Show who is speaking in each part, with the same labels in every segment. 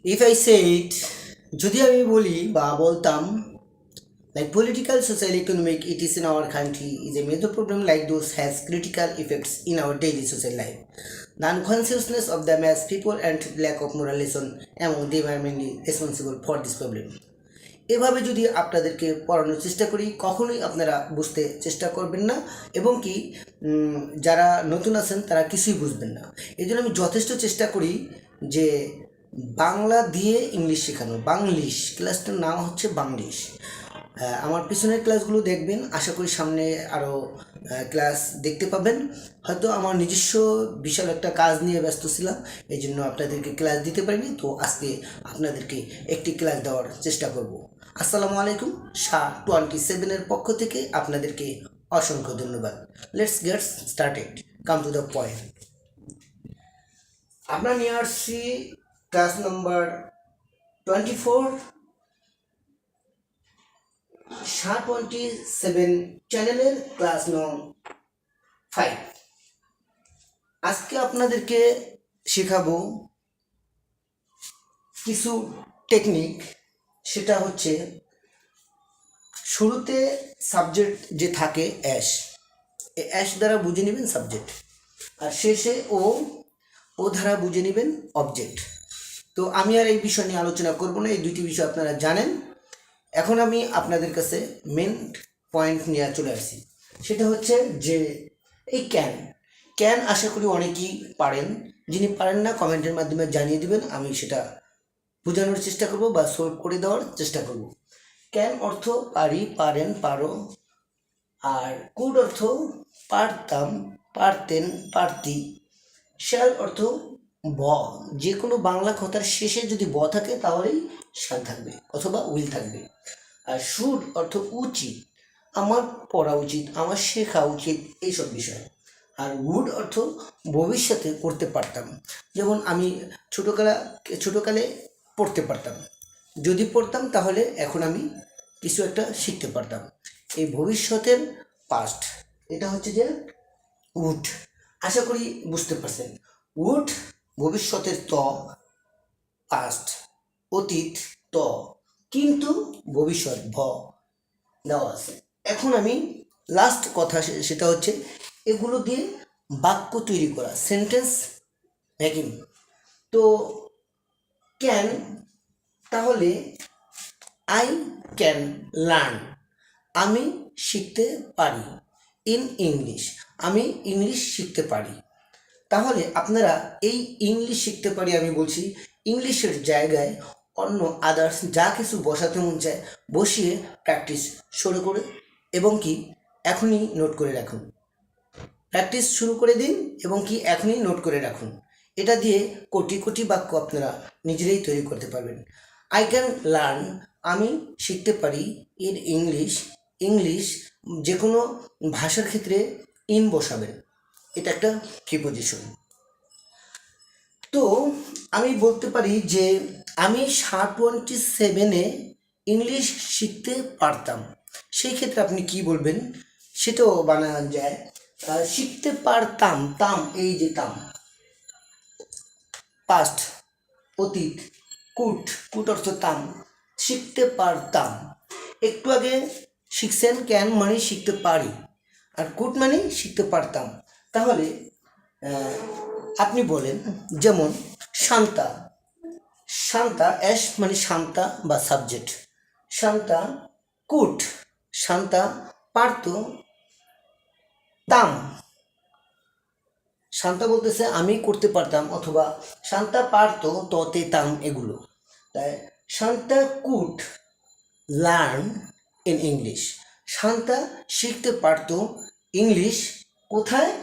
Speaker 1: If I said, যদি আমি বলি বা বলতাম, like political, social, economic, it is in our country is a major problem like those has critical effects in our daily social life. The unconsciousness of the mass people and lack of moralism among them are mainly responsible for this problem. এভাবে যদি আপনাদেরকে পড়ানোর চেষ্টা করি কখনোই আপনারা বুঝতে চেষ্টা করবেন না এবং কি যারা নতুন আছেন তারা কিছুই বুঝবেন না। এই জন্য আমি যথেষ্ট চেষ্টা করি যে বাংলা দিয়ে ইংলিশ শেখানো। বাংলিশ ক্লাসটার নাম হচ্ছে বাংলিশ। আমার পিছনের ক্লাসগুলো দেখবেন, আশা করি সামনে আরও ক্লাস দেখতে পাবেন। হয়তো আমার নিজস্ব বিশাল একটা কাজ নিয়ে ব্যস্ত ছিলাম, এই জন্য আপনাদেরকে ক্লাস দিতে পারিনি। তো আজকে আপনাদেরকে একটি ক্লাস দেওয়ার চেষ্টা করব। আসসালামু আলাইকুম, SHA-27 পক্ষ থেকে আপনাদেরকে অসংখ্য ধন্যবাদ। Let's get started, come to the point. আমরা নিয়ে আসছি ক্লাস নাম্বার 24, SHA-27 চ্যানেলের ক্লাস নং 5। আজকে আপনাদেরকে শেখাবো কিছু টেকনিক। সেটা হচ্ছে শুরুতে সাবজেক্ট যে থাকে অ্যাশ, এই অ্যাশ দ্বারা বুঝে নেবেন সাবজেক্ট, আর শেষে ও দ্বারা বুঝে নেবেন অবজেক্ট। তো আমি আর এই বিষয় নিয়ে আলোচনা করব না, এই দুটি বিষয় আপনারা জানেন। এখন আমি আপনাদের কাছে মেন পয়েন্ট নিয়ে চলে আসছি। সেটা হচ্ছে যে এই ক্যান আশা করি অনেকেই পারেন। যিনি পারেন না কমেন্টের মাধ্যমে জানিয়ে দেবেন, আমি সেটা বোঝানোর চেষ্টা করব বা সলভ করে দেওয়ার চেষ্টা করব। ক্যান অর্থ পারি, পারেন, পারো। আর কুড অর্থ পারতাম, পারতেন, পারতি। শ্যাল অর্থ ব, যে কোনো বাংলা কথার শেষে যদি ব থাকে তাহলেই শ্যাল থাকবে অথবা উইল থাকবে। আর শুড অর্থ উচিত, আমার পড়া উচিত, আমার শেখা উচিত, এইসব বিষয়। আর উড অর্থ ভবিষ্যতে করতে পারতাম, যেমন আমি ছোটোকালে পড়তে পারতাম, যদি পড়তাম তাহলে এখন আমি কিছু একটা শিখতে পারতাম। এই ভবিষ্যতের পাস্ট, এটা হচ্ছে যে উড। আশা করি বুঝতে পারছেন। উড ভবিষ্যতের ত, পাস্ট অতীত ত, কিন্তু ভবিষ্যৎ ভ দেওয়া আছে। এখন আমি লাস্ট কথা সেটা হচ্ছে এগুলো দিয়ে বাক্য তৈরি করা, সেন্টেন্স মেকিং। তো ক্যান, তাহলে আই ক্যান লার্ন, আমি শিখতে পারি। ইন ইংলিশ, আমি ইংলিশ শিখতে পারি। তাহলে আপনারা এই ইংলিশ শিখতে পারি আমি বলছি, ইংলিশের জায়গায় অন্য আদার্স যা কিছু বসাতে মন চায় বসিয়ে প্র্যাকটিস শুরু করে এবং কি এখনই নোট করে রাখুন। প্র্যাকটিস শুরু করে দিন এবং কি এখনই নোট করে রাখুন। এটা দিয়ে কোটি কোটি বাক্য আপনারা নিজেরাই তৈরি করতে পারবেন। আই ক্যান লার্ন, আমি শিখতে পারি। ইন ইংলিশ, ইংলিশ যে কোনো ভাষার ক্ষেত্রে ইন বসাবেন, এটা একটা প্রিপোজিশন। তো আমি বলতে পারি যে আমি SHA-27 ইংলিশ শিখতে পারতাম। সেই ক্ষেত্রে আপনি কি বলবেন সেটাও বানানো যায়। শিখতে পারতাম, তাম, এই যে তাম, পাস্ট অতীত, কুট অর্থ তাম, শিখতে পারতাম। একটু আগে শিখছেন ক্যান মানে শিখতে পারি, আর কুট মানে শিখতে পারতাম। তাহলে আপনি বলেন, যেমন শান্তা, শান্তা অ্যাশ মানে শান্তা বা সাবজেক্ট। শান্তা কুট, শান্তা পারত তাম, শান্তা বলতেছে আমি করতে পারতাম, অথবা শান্তা পারতো ততে তাম, এগুলো। তাই Shanta could learn in English, Shanta শিখতে পারতো ইংলিশ। কোথায়?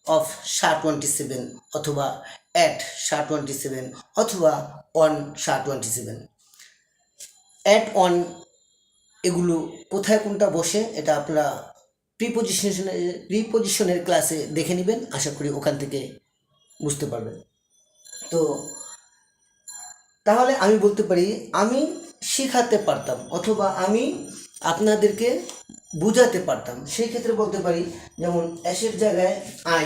Speaker 1: অফ SHA-27 অথবা অ্যাট SHA-27 অথবা অন SHA-27। অ্যাট অন এগুলো কোথায় কোনটা বসে এটা আপনারা প্রিপোজিশনের ক্লাসে দেখে নেবেন, আশা করি ওখান থেকে বুঝতে পারবেন। তো তাহলে আমি বলতে পারি আমি শেখাতে পারতাম অথবা আমি আপনাদেরকে বুঝাতে পারতাম। সেই ক্ষেত্রে বলতে পারি, যেমন অ্যাশের জায়গায় আই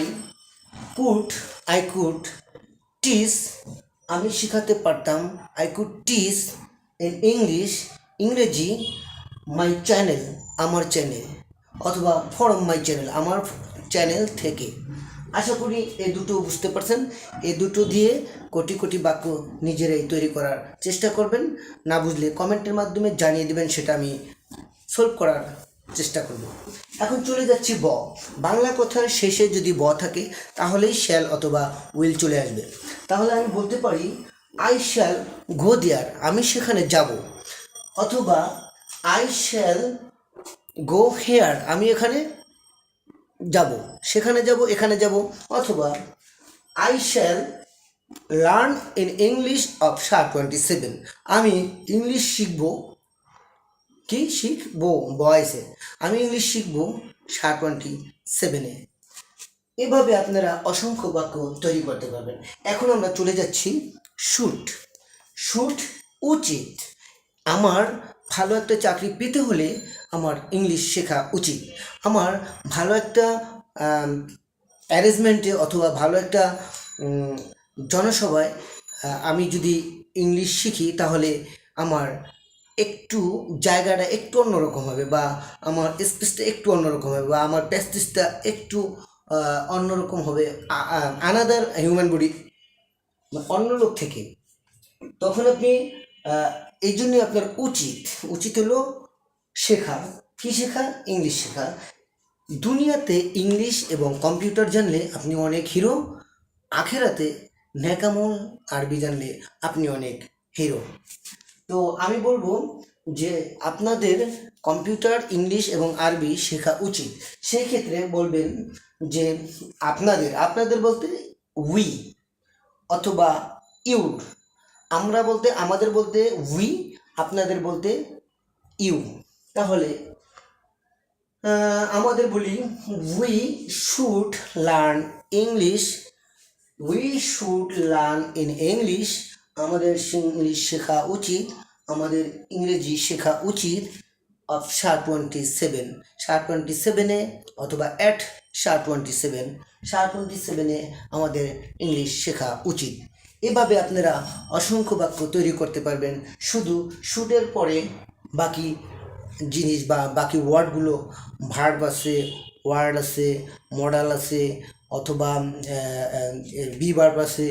Speaker 1: কুড টিচ আমি শেখাতে পারতাম, আই কুড টিচ ইন ইংরেজি মাই চ্যানেল, আমার চ্যানেল, অথবা ফ্রম মাই চ্যানেল, আমার চ্যানেল থেকে। আশা করি এই দুটো বুঝতে পারছেন। এই দুটো দিয়ে কোটি কোটি বাক্য নিজেরাই তৈরি করার চেষ্টা করবেন। না বুঝলে কমেন্টের মাধ্যমে জানিয়ে দেবেন, সেটা আমি সলভ করার চেষ্টা করব। এখন চলে যাচ্ছি ব। বাংলা কথার শেষে যদি ব থাকে তাহলেই শ্যাল অথবা উইল চলে আসবে। তাহলে আমি বলতে পারি আই শ্যাল গো দেয়ার, আমি সেখানে যাব, অথবা আই শ্যাল গো হেয়ার, আমি এখানে যাব, সেখানে যাব, এখানে যাব, অথবা I shall learn in English of sharp 27, আমি ইংলিশ শিখব, কি শিখবো বয়সে, আমি ইংলিশ শিখবো শার্প 27-এ। এভাবে আপনারা অসংখ্য বাক্য তৈরি করতে পারবেন। এখন আমরা চলে যাচ্ছি শুট। শুট উচিত, আমার ভালো একটা চাকরি পেতে হলে আমার ইংলিশ শেখা উচিত। আমার ভালো একটা অ্যারেঞ্জমেন্টে অথবা ভালো একটা জনসভায় আমি যদি ইংলিশ শিখি তাহলে আমার একটু জায়গাটা একটু অন্যরকম হবে, বা আমার স্পেসটা একটু অন্যরকম হবে, বা আমার প্যাস্টিসটা একটু অন্যরকম হবে, আনাদার হিউম্যান বডি, অন্য লোক থেকে। তখন আপনি এই জন্যই আপনার উচিত হলো শেখা, কী শেখা? ইংলিশ শেখা। দুনিয়াতে ইংলিশ এবং কম্পিউটার জানলে আপনি অনেক হিরো, আখেরাতে ন্যাকামল আরবি জানলে আপনি অনেক হিরো। তো আমি বলবো যে আপনাদের কম্পিউটার, ইংলিশ এবং আরবি শেখা উচিত। সেই ক্ষেত্রে বলবেন যে আপনাদের বলতে উই, অথবা ইউড, আমরা বলতে আমাদের বলতে উই, আপনাদের বলতে ইউ। তাহলে আমাদের বলি we should learn English, we should learn in English, আমাদের ইংলিশ শেখা উচিত, আমাদের ইংরেজি শেখা উচিত অফ শার্প 27-এ, অথবা অ্যাট শার্প 27-এ আমাদের ইংলিশ শেখা উচিত। এভাবে আপনারা অসংখ্য বাক্য তৈরি করতে পারবেন। শুধু শুটের পরে বাকি জিনিস বা বাকি ওয়ার্ডগুলো, ভার্ব আছে, ওয়ার্ড আছে, মডাল আছে, অথবা বি ভার্ব আছে,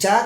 Speaker 1: যা